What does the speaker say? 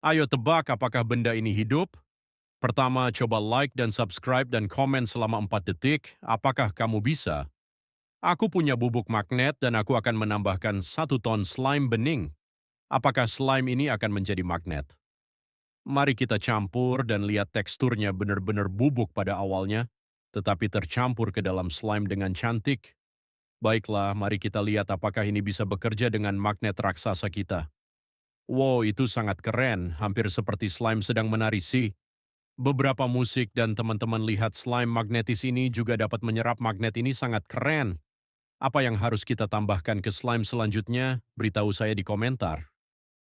Ayo tebak apakah benda ini hidup? Pertama, coba like dan subscribe dan komen selama 4 detik. Apakah kamu bisa? Aku punya bubuk magnet dan aku akan menambahkan 1 ton slime bening. Apakah slime ini akan menjadi magnet? Mari kita campur dan lihat teksturnya benar-benar bubuk pada awalnya, tetapi tercampur ke dalam slime dengan cantik. Baiklah, mari kita lihat apakah ini bisa bekerja dengan magnet raksasa kita. Wow, itu sangat keren, hampir seperti slime sedang menari sih. Beberapa musik dan teman-teman lihat slime magnetis ini juga dapat menyerap magnet ini sangat keren. Apa yang harus kita tambahkan ke slime selanjutnya? Beritahu saya di komentar.